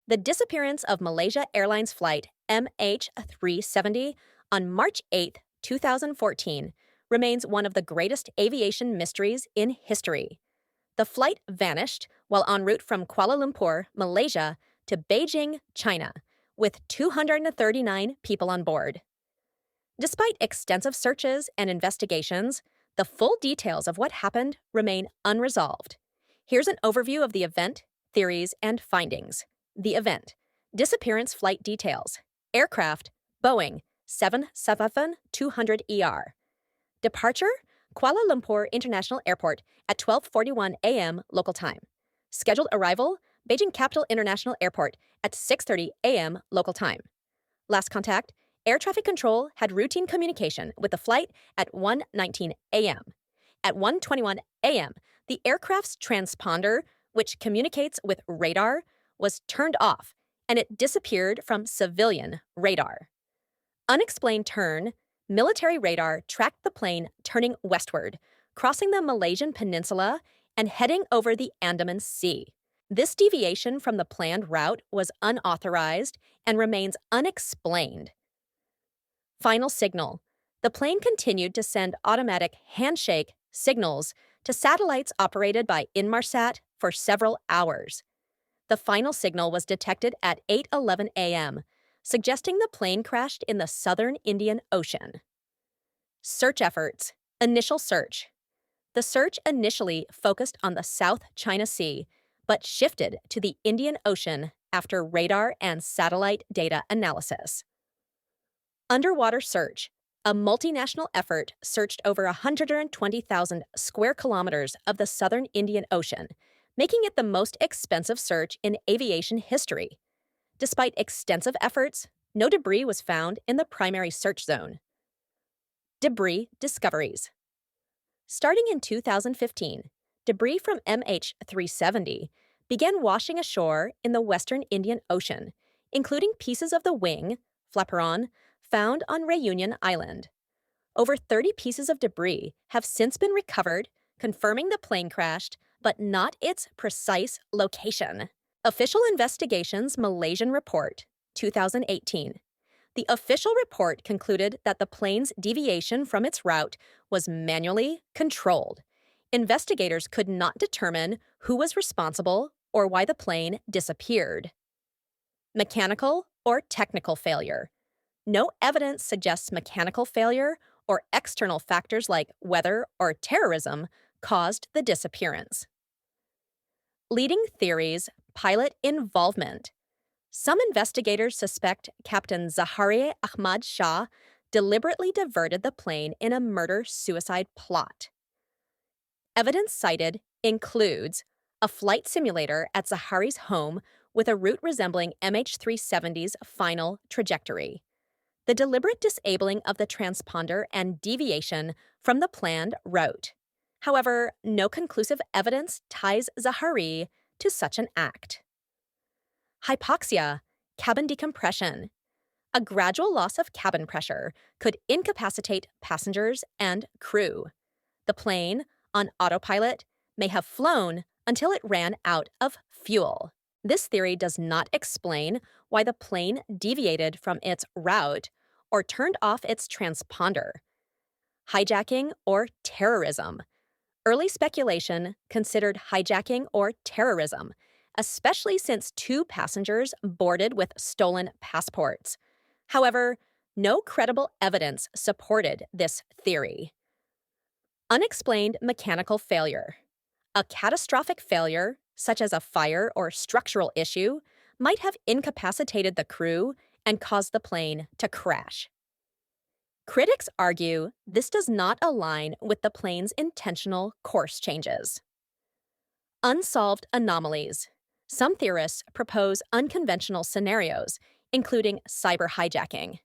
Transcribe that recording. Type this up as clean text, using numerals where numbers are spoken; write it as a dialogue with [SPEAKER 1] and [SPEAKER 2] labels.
[SPEAKER 1] The disappearance of Malaysia Airlines flight MH370 on March 8, 2014, remains one of the greatest aviation mysteries in history. The flight vanished while en route from Kuala Lumpur, Malaysia, to Beijing, China, with 239 people on board. Despite extensive searches and investigations, the full details of what happened remain unresolved. Here's an overview of the event, theories, and findings. The event: disappearance flight details. Aircraft: Boeing 777-200ER. Departure: Kuala Lumpur International Airport at 12:41 a.m. local time. Scheduled arrival: Beijing Capital International Airport at 6:30 a.m. local time. Last contact: air traffic control had routine communication with the flight at 1:19 a.m. At 1:21 a.m., the aircraft's transponder, which communicates with radar, was turned off, and it disappeared from civilian radar. Unexplained turn: military radar tracked the plane turning westward, crossing the Malaysian peninsula and heading over the Andaman Sea. This deviation from the planned route was unauthorized and remains unexplained. Final signal: the plane continued to send automatic handshake signals to satellites operated by Inmarsat for several hours. The final signal was detected at 8:11 a.m., suggesting the plane crashed in the southern Indian Ocean. Search efforts. Initial search. The search initially focused on the South China Sea, but shifted to the Indian Ocean after radar and satellite data analysis. Underwater search. A multinational effort searched over 120,000 square kilometers of the southern Indian Ocean, making it the most expensive search in aviation history. Despite extensive efforts, no debris was found in the primary search zone. Debris discoveries. Starting in 2015, debris from MH370 began washing ashore in the western Indian Ocean, including pieces of the wing, flaperon, found on Reunion Island. Over 30 pieces of debris have since been recovered, confirming the plane crashed, but not its precise location. Official Investigations Malaysian Report, 2018. The official report concluded that the plane's deviation from its route was manually controlled. Investigators could not determine who was responsible or why the plane disappeared. Mechanical or technical failure. No evidence suggests mechanical failure or external factors like weather or terrorism caused the disappearance. Leading theories: pilot involvement. Some investigators suspect Captain Zahari Ahmad Shah deliberately diverted the plane in a murder-suicide plot. Evidence cited includes a flight simulator at Zahari's home with a route resembling MH370's final trajectory, the deliberate disabling of the transponder and deviation from the planned route. However, no conclusive evidence ties Zahari to such an act. Hypoxia, cabin decompression. A gradual loss of cabin pressure could incapacitate passengers and crew. The plane, on autopilot, may have flown until it ran out of fuel. This theory does not explain why the plane deviated from its route or turned off its transponder. Hijacking or terrorism. Early speculation considered hijacking or terrorism, especially since 2 passengers boarded with stolen passports. However, no credible evidence supported this theory. Unexplained mechanical failure. A catastrophic failure, such as a fire or structural issue, might have incapacitated the crew and caused the plane to crash. Critics argue this does not align with the plane's intentional course changes. Unsolved anomalies. Some theorists propose unconventional scenarios, including cyber hijacking.